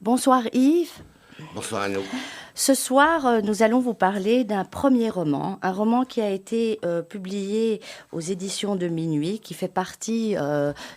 Bonsoir Yves. Bonsoir Anno. Ce soir, nous allons vous parler d'un premier roman, un roman qui a été publié aux éditions de Minuit, qui fait partie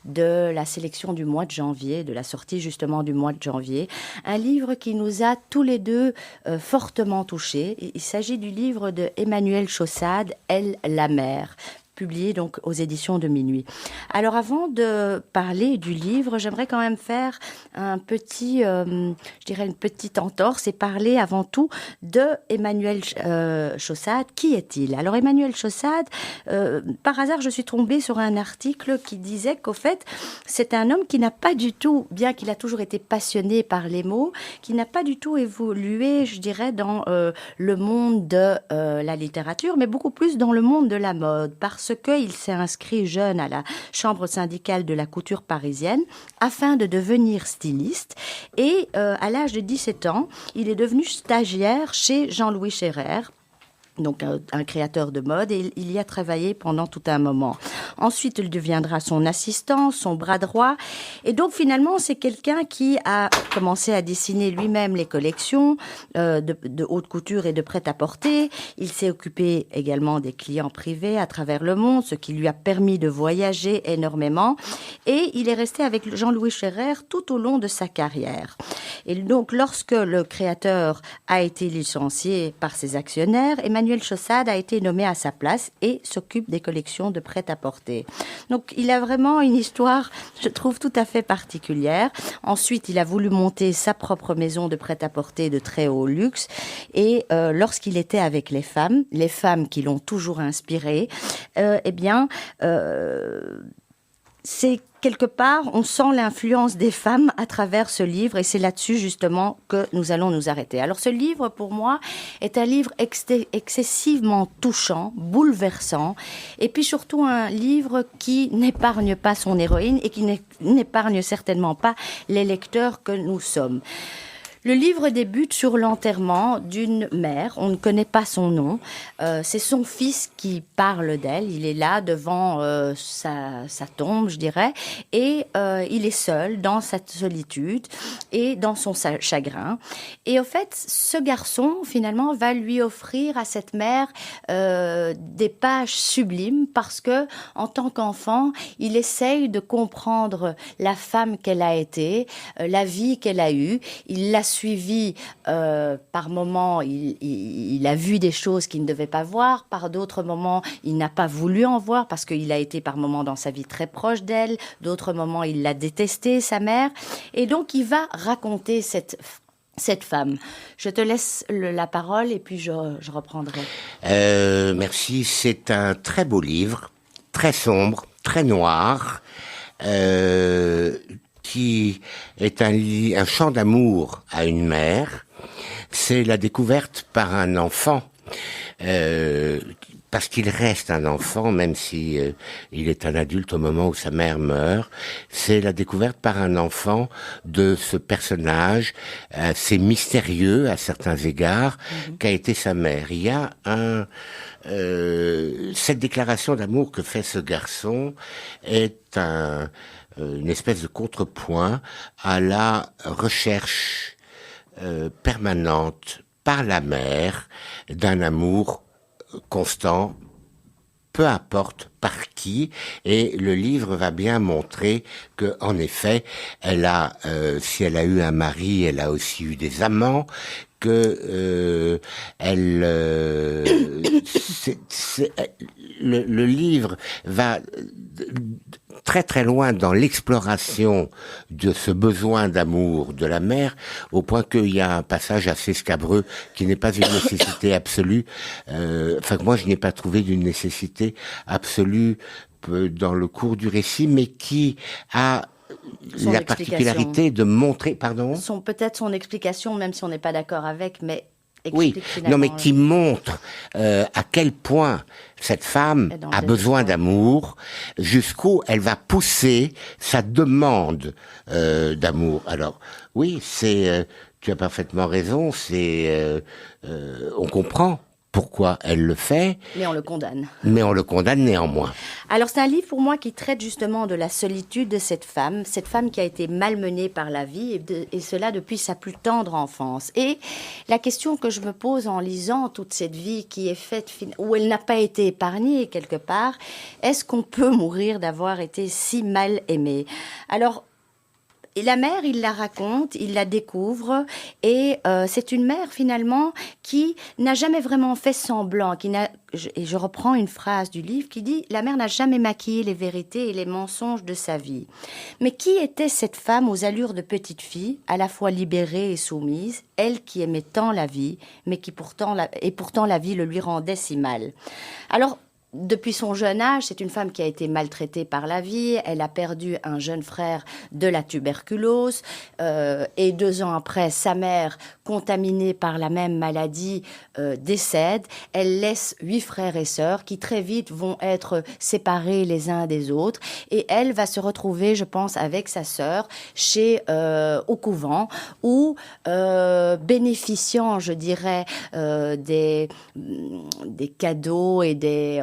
de la sélection du mois de janvier, de la sortie justement du mois de janvier. Un livre qui nous a tous les deux fortement touchés. Il s'agit du livre de Emmanuel Chaussade, Elle, la mer, publié donc aux éditions de Minuit. Alors avant de parler du livre, j'aimerais quand même faire un petit, je dirais une petite entorse et parler avant tout de Emmanuel Chaussade. Qui est-il? Alors Emmanuel Chaussade, par hasard, je suis tombée sur un article qui disait qu'au fait, c'est un homme qui n'a pas du tout, bien qu'il a toujours été passionné par les mots, qui n'a pas du tout évolué, je dirais, dans le monde de la littérature, mais beaucoup plus dans le monde de la mode, parce qu'il s'est inscrit jeune à la chambre syndicale de la couture parisienne afin de devenir styliste. Et à l'âge de 17 ans, il est devenu stagiaire chez Jean-Louis Scherrer, donc un créateur de mode, et il y a travaillé pendant tout un moment. Ensuite, il deviendra son assistant, son bras droit, et donc finalement, c'est quelqu'un qui a commencé à dessiner lui-même les collections de haute couture et de prêt-à-porter. Il s'est occupé également des clients privés à travers le monde, ce qui lui a permis de voyager énormément, et il est resté avec Jean-Louis Scherrer tout au long de sa carrière. Et donc, lorsque le créateur a été licencié par ses actionnaires, Emmanuel Chaussade a été nommé à sa place et s'occupe des collections de prêt-à-porter. Donc, il a vraiment une histoire, je trouve, tout à fait particulière. Ensuite, il a voulu monter sa propre maison de prêt-à-porter de très haut luxe. Et lorsqu'il était avec les femmes qui l'ont toujours inspiré, c'est quelque part, on sent l'influence des femmes à travers ce livre, et c'est là-dessus justement que nous allons nous arrêter. Alors ce livre, pour moi, est un livre excessivement touchant, bouleversant, et puis surtout un livre qui n'épargne pas son héroïne et qui n'épargne certainement pas les lecteurs que nous sommes. Le livre débute sur l'enterrement d'une mère, on ne connaît pas son nom, c'est son fils qui parle d'elle, il est là devant sa tombe, je dirais, et il est seul dans cette solitude et dans son chagrin. Et au fait, ce garçon, finalement, va lui offrir à cette mère des pages sublimes parce que, en tant qu'enfant, il essaye de comprendre la femme qu'elle a été, la vie qu'elle a eue, il l'a suivi par moments, il a vu des choses qu'il ne devait pas voir, par d'autres moments, il n'a pas voulu en voir parce qu'il a été par moments dans sa vie très proche d'elle, d'autres moments, il l'a détestée, sa mère, et donc il va raconter cette femme. Je te laisse la parole et puis je reprendrai. Merci, c'est un très beau livre, très sombre, très noir, qui est un chant d'amour à une mère. C'est la découverte par un enfant, parce qu'il reste un enfant, même si il est un adulte au moment où sa mère meurt. C'est la découverte par un enfant de ce personnage assez mystérieux à certains égards, qu'a été sa mère. Il y a cette déclaration d'amour que fait ce garçon est une espèce de contrepoint à la recherche permanente par la mère d'un amour constant, peu importe par qui, et le livre va bien montrer que, en effet, si elle a eu un mari, elle a aussi eu des amants, que le livre va très très loin dans l'exploration de ce besoin d'amour de la mère, au point qu'il y a un passage assez scabreux qui n'est pas une nécessité absolue. Moi, je n'ai pas trouvé d'une nécessité absolue dans le cours du récit, mais qui a la particularité de montrer, Peut-être son explication, même si on n'est pas d'accord avec, mais oui, non, mais qui montre à quel point cette femme a besoin d'amour, jusqu'où elle va pousser sa demande d'amour. Alors, oui, tu as parfaitement raison, on comprend pourquoi elle le fait. Mais on le condamne. Mais on le condamne néanmoins. Alors c'est un livre pour moi qui traite justement de la solitude de cette femme qui a été malmenée par la vie et cela depuis sa plus tendre enfance. Et la question que je me pose en lisant toute cette vie qui est faite, où elle n'a pas été épargnée quelque part, est-ce qu'on peut mourir d'avoir été si mal aimée? Alors, et la mère, il la raconte, il la découvre, et c'est une mère finalement qui n'a jamais vraiment fait semblant, et je reprends une phrase du livre qui dit « La mère n'a jamais maquillé les vérités et les mensonges de sa vie ». Mais qui était cette femme aux allures de petite fille, à la fois libérée et soumise, elle qui aimait tant la vie, mais qui pourtant la vie le lui rendait si mal? Alors, depuis son jeune âge, c'est une femme qui a été maltraitée par la vie. Elle a perdu un jeune frère de la tuberculose. Et 2 ans après, sa mère, contaminée par la même maladie, décède. Elle laisse 8 frères et sœurs qui très vite vont être séparés les uns des autres. Et elle va se retrouver, je pense, avec sa sœur au couvent où, bénéficiant, je dirais, des cadeaux et des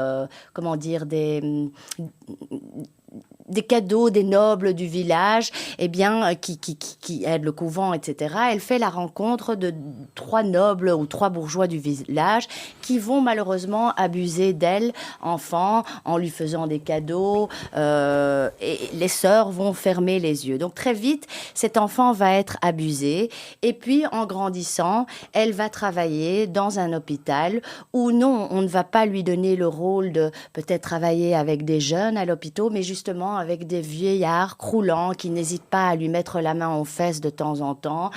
cadeaux des nobles du village, qui aident le couvent, etc. Elle fait la rencontre de 3 nobles ou 3 bourgeois du village qui vont malheureusement abuser d'elle, enfant, en lui faisant des cadeaux, et les sœurs vont fermer les yeux. Donc très vite, cet enfant va être abusé, et puis en grandissant, elle va travailler dans un hôpital où non, on ne va pas lui donner le rôle de peut-être travailler avec des jeunes à l'hôpital, mais justement avec des vieillards croulants qui n'hésitent pas à lui mettre la main aux fesses de temps en temps,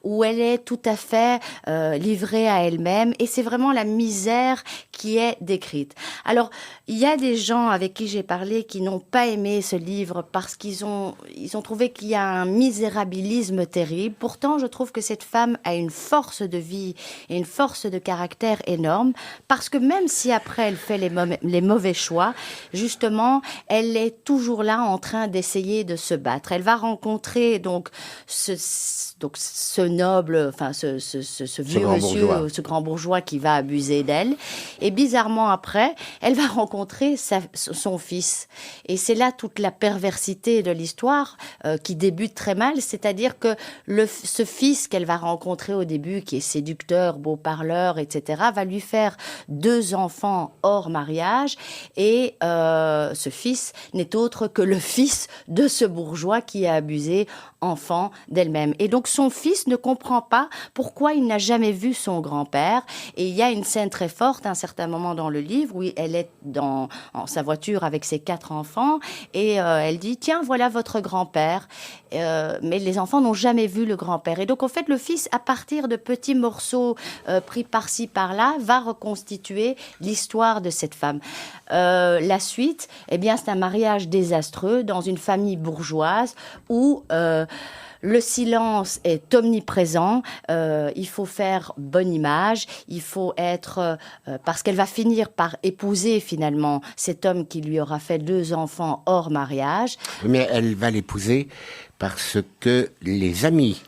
où elle est tout à fait livrée à elle-même, et c'est vraiment la misère qui est décrite. Alors, il y a des gens avec qui j'ai parlé qui n'ont pas aimé ce livre parce qu'ils ont trouvé qu'il y a un misérabilisme terrible. Pourtant, je trouve que cette femme a une force de vie et une force de caractère énorme, parce que même si après elle fait les mauvais choix, justement, elle est toujours là en train d'essayer de se battre. Elle va rencontrer donc ce noble, enfin ce vieux monsieur, ce grand bourgeois qui va abuser d'elle. Et bizarrement après, elle va rencontrer son fils. Et c'est là toute la perversité de l'histoire qui débute très mal, c'est-à-dire que ce fils qu'elle va rencontrer au début, qui est séducteur, beau parleur, etc., va lui faire 2 enfants hors mariage, et ce fils n'est autre que le fils de ce bourgeois qui a abusé enfant d'elle-même. Et donc son fils ne comprend pas pourquoi il n'a jamais vu son grand-père. Et il y a une scène très forte à un certain moment dans le livre où elle est en sa voiture avec ses 4 enfants, et elle dit « Tiens, voilà votre grand-père ». Mais les enfants n'ont jamais vu le grand-père. Et donc, en fait, le fils, à partir de petits morceaux pris par-ci, par-là, va reconstituer l'histoire de cette femme. La suite, eh bien, c'est un mariage désastreux dans une famille bourgeoise où le silence est omniprésent. Il faut faire bonne image. Il faut être... parce qu'elle va finir par épouser, finalement, cet homme qui lui aura fait 2 enfants hors mariage. Mais elle va l'épouser parce que les amis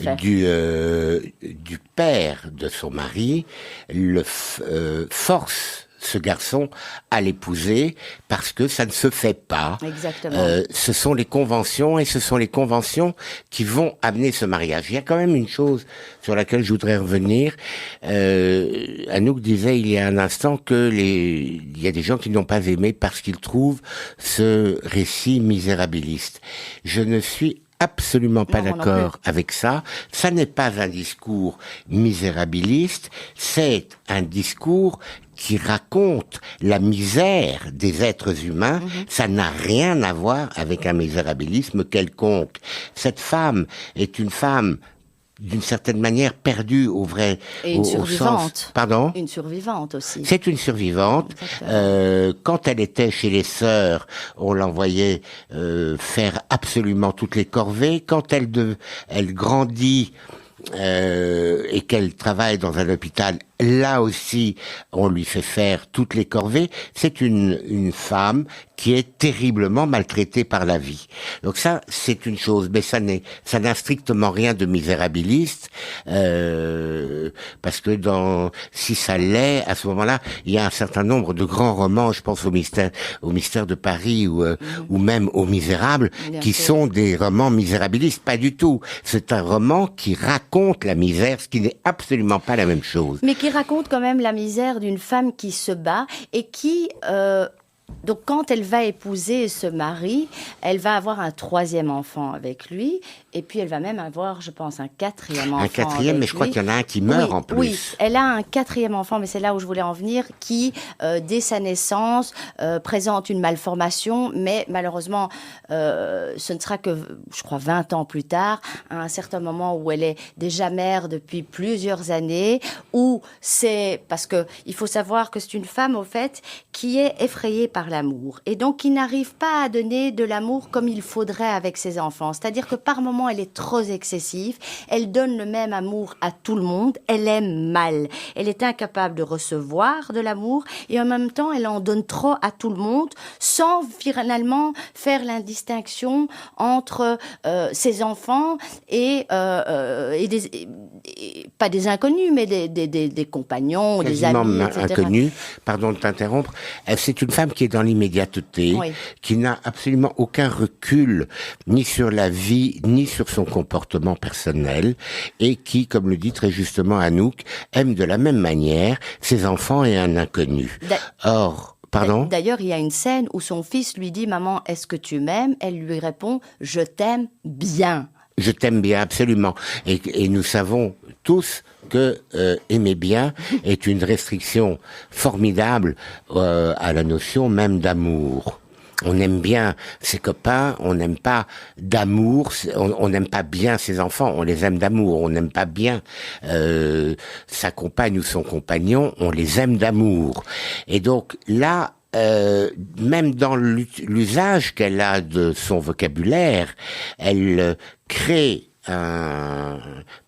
du père de son mari le forcent ce garçon à l'épouser parce que ça ne se fait pas. Exactement. Ce sont les conventions, et ce sont les conventions qui vont amener ce mariage. Il y a quand même une chose sur laquelle je voudrais revenir. Anouk disait il y a un instant il y a des gens qui n'ont pas aimé parce qu'ils trouvent ce récit misérabiliste. Je ne suis absolument pas d'accord avec ça. Ça n'est pas un discours misérabiliste, c'est un discours qui raconte la misère des êtres humains. Ça n'a rien à voir avec un misérabilisme quelconque. Cette femme est une femme d'une certaine manière perdue au vrai et une survivante. Sens. Pardon ? Une survivante aussi. C'est une survivante. Quand elle était chez les sœurs, on l'envoyait faire absolument toutes les corvées. Quand elle grandit, et qu'elle travaille dans un hôpital, là aussi, on lui fait faire toutes les corvées. C'est une femme qui est terriblement maltraitée par la vie. Donc ça, c'est une chose, mais ça n'a strictement rien de misérabiliste, parce que si ça l'est, à ce moment-là, il y a un certain nombre de grands romans, je pense au Mystère de Paris ou même aux Misérables, qui sont des romans misérabilistes. Pas du tout. C'est un roman qui raconte la misère, ce qui n'est absolument pas la même chose. Mais qui raconte quand même la misère d'une femme qui se bat et qui... Donc, quand elle va épouser ce mari, elle va avoir un 3e enfant avec lui, et puis elle va même avoir, je pense, un 4e enfant. Un 4e, mais je crois qu'il y en a un qui meurt en plus. Oui, elle a un 4e enfant, mais c'est là où je voulais en venir, qui, dès sa naissance, présente une malformation, mais malheureusement, ce ne sera que, je crois, 20 ans plus tard, à un certain moment où elle est déjà mère depuis plusieurs années, où c'est... Parce que il faut savoir que c'est une femme, au fait, qui est effrayée par l'amour, et donc qui n'arrive pas à donner de l'amour comme il faudrait avec ses enfants. C'est-à-dire que par moments, elle est trop excessive, elle donne le même amour à tout le monde, elle aime mal, elle est incapable de recevoir de l'amour, et en même temps, elle en donne trop à tout le monde, sans finalement faire la distinction entre ses enfants et pas des inconnus, mais des compagnons, quasiment des amis, etc. Inconnus, pardon de t'interrompre. C'est une femme qui est dans l'immédiateté, oui, qui n'a absolument aucun recul ni sur la vie, ni sur son comportement personnel, et qui, comme le dit très justement Anouk, aime de la même manière ses enfants et un inconnu. Or, pardon ? D'ailleurs, il y a une scène où son fils lui dit « Maman, est-ce que tu m'aimes ?» Elle lui répond « Je t'aime bien ». Je t'aime bien, absolument. Et nous savons tous que aimer bien est une restriction formidable à la notion même d'amour. On aime bien ses copains, on n'aime pas d'amour, on n'aime pas bien ses enfants, on les aime d'amour, on n'aime pas bien sa compagne ou son compagnon, on les aime d'amour. Et donc là, même dans l'usage qu'elle a de son vocabulaire, elle crée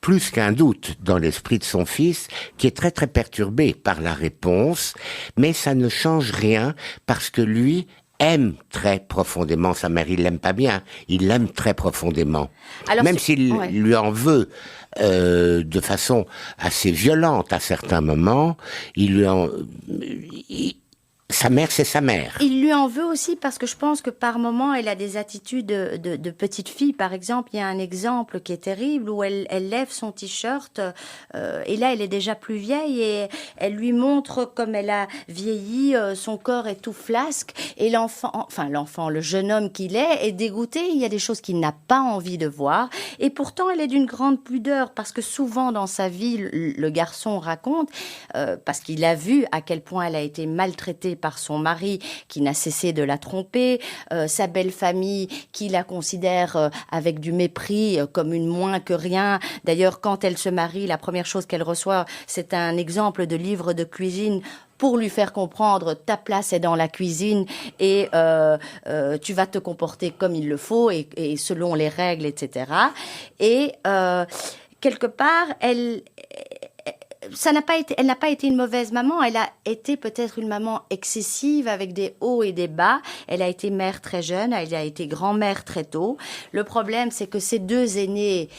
plus qu'un doute dans l'esprit de son fils, qui est très très perturbé par la réponse, mais ça ne change rien parce que lui aime très profondément sa mère. Il l'aime pas bien, il l'aime très profondément. Alors, même s'il lui en veut de façon assez violente à certains moments, sa mère, c'est sa mère. Il lui en veut aussi parce que je pense que par moments, elle a des attitudes de petite fille. Par exemple, il y a un exemple qui est terrible où elle lève son t-shirt et là, elle est déjà plus vieille et elle lui montre comme elle a vieilli, son corps est tout flasque et l'enfant, le jeune homme qu'il est dégoûté. Il y a des choses qu'il n'a pas envie de voir et pourtant, elle est d'une grande pudeur parce que souvent dans sa vie, le garçon raconte, parce qu'il a vu à quel point elle a été maltraitée par son mari qui n'a cessé de la tromper, sa belle famille qui la considère avec du mépris comme une moins que rien. D'ailleurs, quand elle se marie, la première chose qu'elle reçoit, c'est un exemple de livre de cuisine pour lui faire comprendre ta place est dans la cuisine et tu vas te comporter comme il le faut et selon les règles, etc. Et quelque part, elle n'a pas été une mauvaise maman, elle a été peut-être une maman excessive avec des hauts et des bas. Elle a été mère très jeune, elle a été grand-mère très tôt. Le problème, c'est que ces deux aînés,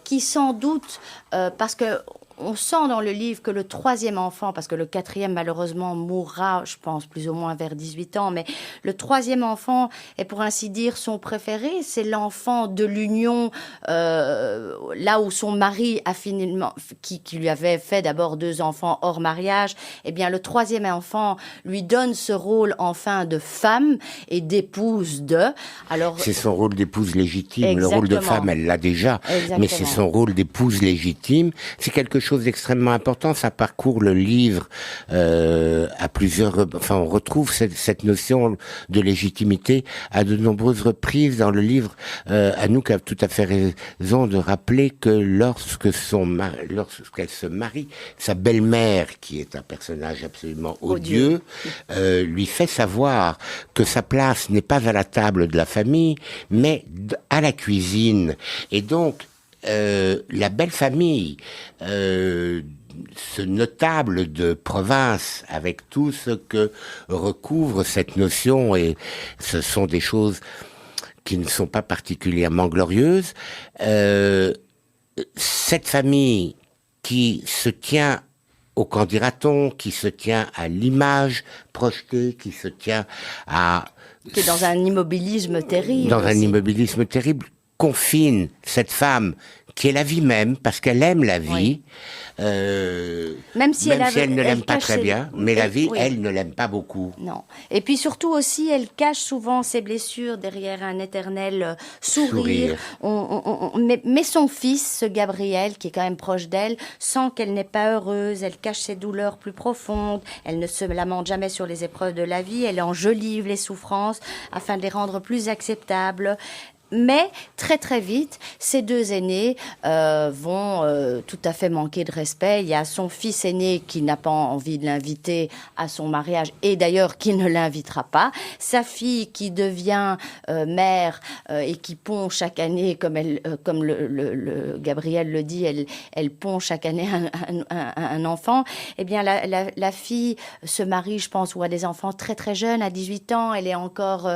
qui sans doute, parce que on sent dans le livre que le 3e enfant, parce que le 4e malheureusement mourra, je pense, plus ou moins vers 18 ans, mais le 3e enfant est pour ainsi dire son préféré, c'est l'enfant de l'union, là où son mari a finalement, qui lui avait fait d'abord 2 enfants hors mariage, eh bien le 3e enfant lui donne ce rôle enfin de femme et d'épouse de. Alors c'est son rôle d'épouse légitime. Exactement. Le rôle de femme, elle l'a déjà, Exactement. Mais c'est son rôle d'épouse légitime. C'est quelque chose d'extrêmement important, ça parcourt le livre à plusieurs... Enfin, on retrouve cette notion de légitimité à de nombreuses reprises dans le livre. Anouk a tout à fait raison de rappeler que lorsqu'elle se marie, sa belle-mère, qui est un personnage absolument odieux, lui fait savoir que sa place n'est pas à la table de la famille, mais à la cuisine. Et donc, la belle famille, ce notable de province, avec tout ce que recouvre cette notion, et ce sont des choses qui ne sont pas particulièrement glorieuses, cette famille qui se tient au qu'en dira-t-on, qui se tient à l'image projetée, qui se tient à... Qui est dans un immobilisme terrible. Dans un aussi. immobilisme terrible, confine cette femme qui est la vie même, parce qu'elle aime la vie, Même si elle ne l'aime pas cache très ses- bien, mais la vie, oui. elle ne l'aime pas beaucoup. Non. Et puis surtout aussi, elle cache souvent ses blessures derrière un éternel sourire. Mais son fils, ce Gabriel, qui est quand même proche d'elle, sent qu'elle n'est pas heureuse. Elle cache ses douleurs plus profondes. Elle ne se lamente jamais sur les épreuves de la vie. Elle enjolive les souffrances afin de les rendre plus acceptables. Mais très très vite, ces deux aînés vont tout à fait manquer de respect. Il y a son fils aîné qui n'a pas envie de l'inviter à son mariage et d'ailleurs qui ne l'invitera pas. Sa fille qui devient mère et qui pond chaque année, comme le Gabriel le dit, elle pond chaque année un enfant. Eh bien, la fille se marie, je pense, ou a des enfants très très jeunes, à 18 ans. Elle est encore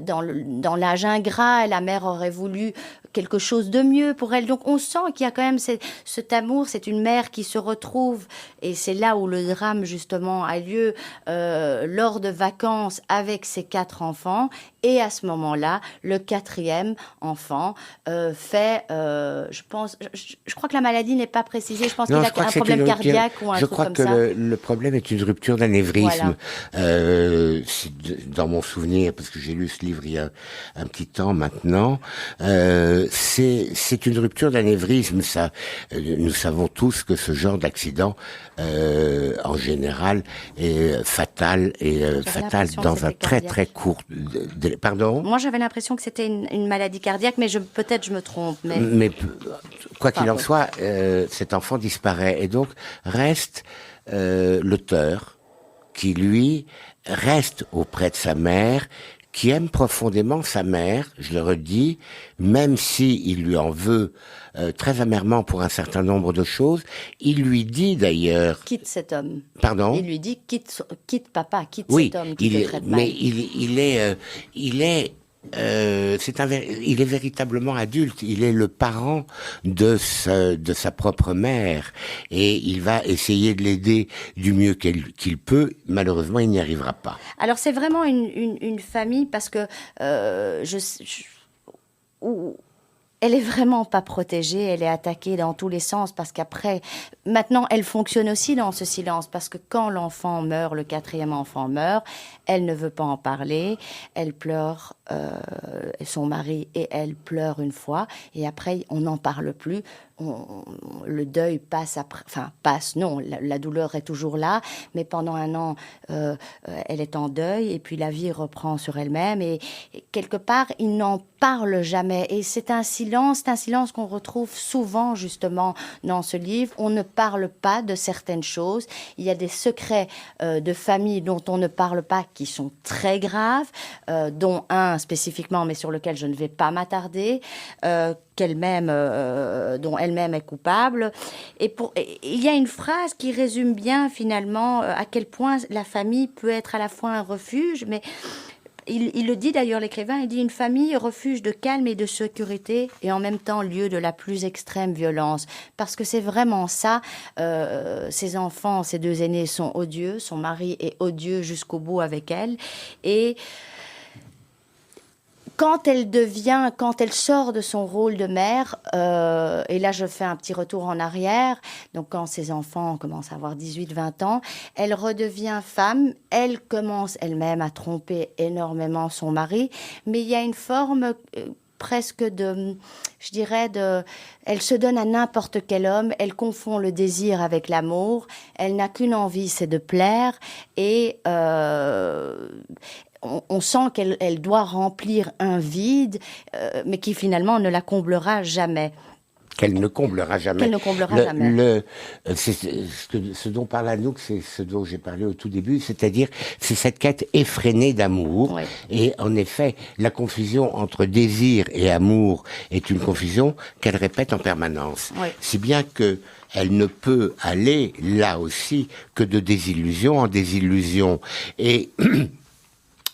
dans l'âge ingrat. La mère aurait voulu quelque chose de mieux pour elle. Donc on sent qu'il y a quand même cet amour. C'est une mère qui se retrouve, et c'est là où le drame justement a lieu, lors de vacances avec ses 4 enfants. Et à ce moment-là, le 4e enfant je crois que la maladie n'est pas précisée. Je pense qu'il a un problème cardiaque ou un truc comme ça. Je crois que le problème est une rupture d'anévrisme. Voilà. Dans mon souvenir, parce que j'ai lu ce livre il y a un petit temps maintenant, c'est une rupture d'anévrisme. Ça, nous savons tous que ce genre d'accident, en général, est fatal dans un très très court délai. Pardon? Moi, j'avais l'impression que c'était une maladie cardiaque, mais peut-être je me trompe. Mais quoi qu'il en soit, cet enfant disparaît, et donc reste l'auteur qui, lui, reste auprès de sa mère, qui aime profondément sa mère, je le redis, même si il lui en veut très amèrement pour un certain nombre de choses. Il lui dit d'ailleurs... Quitte cet homme. Pardon? Il lui dit quitte papa, quitte oui, cet homme qui te traite mal. Mais il est véritablement adulte. Il est le parent de sa propre mère, et il va essayer de l'aider du mieux qu'il peut. Malheureusement, il n'y arrivera pas. Alors c'est vraiment une famille, parce que elle est vraiment pas protégée, elle est attaquée dans tous les sens, parce qu'après, maintenant, elle fonctionne aussi dans ce silence, parce que quand l'enfant meurt, le 4e enfant meurt, elle ne veut pas en parler, elle pleure, son mari et elle pleurent une fois, et après, on n'en parle plus. Le deuil passe après, non, la douleur est toujours là, mais pendant un an, elle est en deuil, et puis la vie reprend sur elle-même, et quelque part, ils n'en parlent jamais, et c'est un silence qu'on retrouve souvent justement dans ce livre. On ne parle pas de certaines choses, il y a des secrets de famille dont on ne parle pas, qui sont très graves, dont un spécifiquement, mais sur lequel je ne vais pas m'attarder, dont elle-même est coupable. Et il y a une phrase qui résume bien finalement à quel point la famille peut être à la fois un refuge, mais il le dit d'ailleurs, l'écrivain, il dit: une famille, refuge de calme et de sécurité, et en même temps lieu de la plus extrême violence. Parce que c'est vraiment ça, ses enfants, ses 2 aînés sont odieux, son mari est odieux jusqu'au bout avec elle, et quand elle sort de son rôle de mère, et là je fais un petit retour en arrière, donc quand ses enfants commencent à avoir 18-20 ans, elle redevient femme, elle commence elle-même à tromper énormément son mari, mais il y a une forme presque elle se donne à n'importe quel homme, elle confond le désir avec l'amour, elle n'a qu'une envie, c'est de plaire, et on sent qu'elle doit remplir un vide, mais qui finalement ne la comblera jamais. Qu'elle ne comblera jamais. Qu'elle ne comblera jamais. C'est ce dont parle Anouk, c'est ce dont j'ai parlé au tout début, c'est-à-dire c'est cette quête effrénée d'amour. Oui. Et en effet, la confusion entre désir et amour est une confusion qu'elle répète en permanence. Oui. Si bien que elle ne peut aller là aussi que de désillusion en désillusion. Et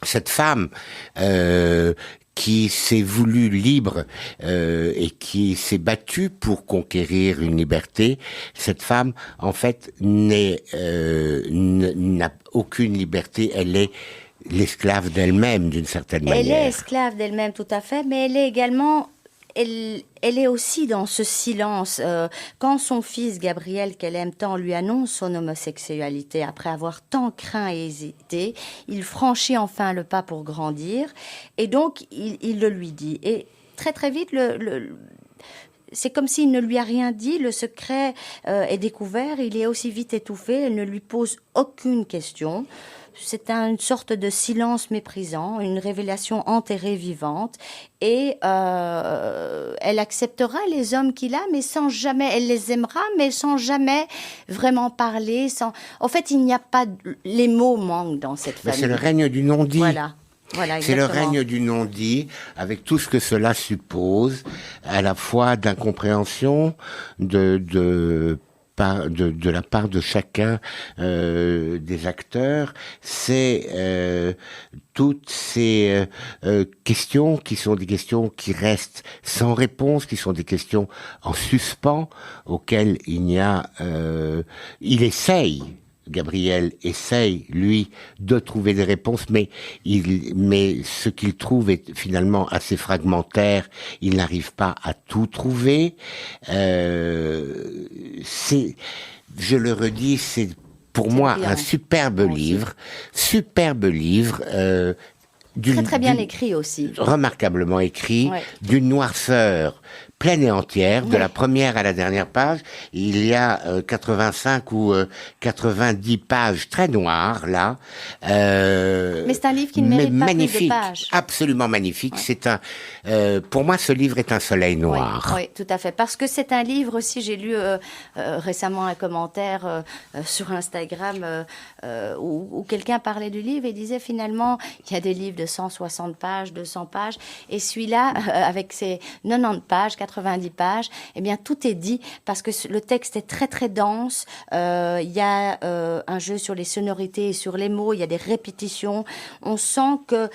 cette femme qui s'est voulue libre et qui s'est battue pour conquérir une liberté, cette femme, en fait, n'a aucune liberté. Elle est l'esclave d'elle-même, d'une certaine manière. Elle est esclave d'elle-même, tout à fait, mais elle est également... Elle est aussi dans ce silence. Quand son fils, Gabriel, qu'elle aime tant, lui annonce son homosexualité, après avoir tant craint et hésité, il franchit enfin le pas pour grandir. Et donc, il le lui dit. Et très, très vite, c'est comme s'il ne lui a rien dit. Le secret est découvert. Il est aussi vite étouffé. Elle ne lui pose aucune question. C'est une sorte de silence méprisant, une révélation enterrée vivante. Et elle acceptera les hommes qu'il a, mais sans jamais... Elle les aimera, mais sans jamais vraiment parler. En fait, il n'y a pas... Les mots manquent dans cette famille. C'est le règne du non-dit. Voilà, c'est le exactement. règne du non-dit, avec tout ce que cela suppose, à la fois d'incompréhension, de la part de chacun des acteurs. C'est toutes ces questions qui sont des questions qui restent sans réponse, qui sont des questions en suspens, auxquelles il essaye. Gabriel essaye, lui, de trouver des réponses, mais ce qu'il trouve est finalement assez fragmentaire. Il n'arrive pas à tout trouver. Je le redis, c'est pour moi un superbe livre, très bien écrit aussi, remarquablement écrit, d'une noirceur pleine et entière, de la première à la dernière page. Il y a 85 ou 90 pages très noires, là. Mais c'est un livre qui ne mérite pas plus de pages. Absolument magnifique. Pour moi, ce livre est un soleil noir. Oui, tout à fait. Parce que c'est un livre aussi, j'ai lu récemment un commentaire sur Instagram où quelqu'un parlait du livre et disait finalement, il y a des livres de 160 pages, 200 pages, et celui-là, avec ses 90 pages, 90 pages, eh bien, tout est dit, parce que le texte est très, très dense. Il y a un jeu sur les sonorités et sur les mots, il y a des répétitions. On sent que...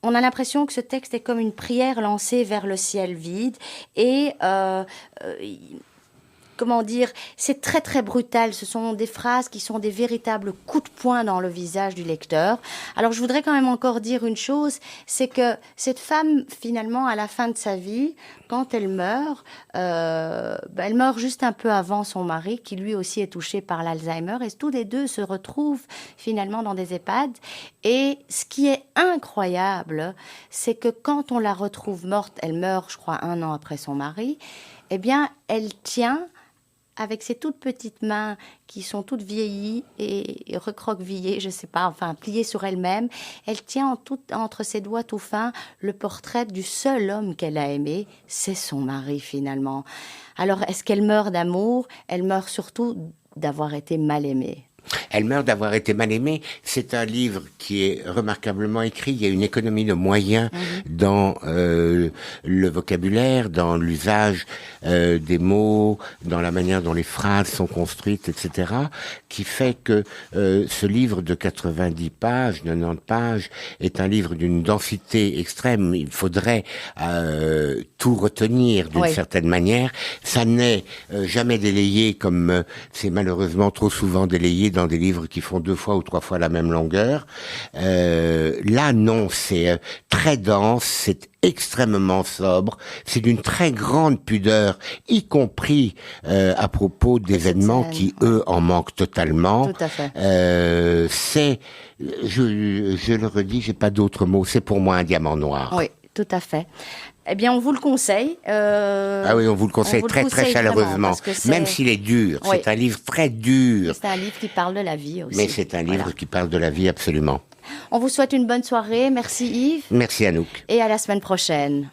On a l'impression que ce texte est comme une prière lancée vers le ciel vide. Et... comment dire, c'est très très brutal. Ce sont des phrases qui sont des véritables coups de poing dans le visage du lecteur. Alors je voudrais quand même encore dire une chose, c'est que cette femme, finalement, à la fin de sa vie, quand elle meurt juste un peu avant son mari, qui lui aussi est touché par l'Alzheimer, et tous les deux se retrouvent finalement dans des EHPAD. Et ce qui est incroyable, c'est que quand on la retrouve morte, elle meurt, je crois, 1 an après son mari, eh bien, elle tient avec ses toutes petites mains qui sont toutes vieillies et recroquevillées, je sais pas, enfin pliées sur elle-même, elle tient entre ses doigts tout fins le portrait du seul homme qu'elle a aimé, c'est son mari finalement. Alors est-ce qu'elle meurt d'amour? Elle meurt surtout d'avoir été mal aimée. Elle meurt d'avoir été mal aimée. C'est un livre qui est remarquablement écrit. Il y a une économie de moyens dans le vocabulaire, dans l'usage des mots, dans la manière dont les phrases sont construites, etc., qui fait que ce livre de 90 pages, 90 pages, est un livre d'une densité extrême. Il faudrait tout retenir d'une certaine manière. Ça n'est jamais délayé comme c'est malheureusement trop souvent délayé dans des livres qui font 2 fois ou 3 fois la même longueur. Là, non, c'est très dense, c'est extrêmement sobre, c'est d'une très grande pudeur, y compris à propos d'événements qui, eux, en manquent totalement. Tout à fait. Je le redis, j'ai pas d'autres mots, c'est pour moi un diamant noir. Oui, tout à fait. Eh bien, on vous le conseille. Ah oui, on vous le conseille très chaleureusement. Même s'il est dur. Oui. C'est un livre très dur. C'est un livre qui parle de la vie aussi. Mais c'est un livre qui parle de la vie, absolument. On vous souhaite une bonne soirée. Merci Yves. Merci Anouk. Et à la semaine prochaine.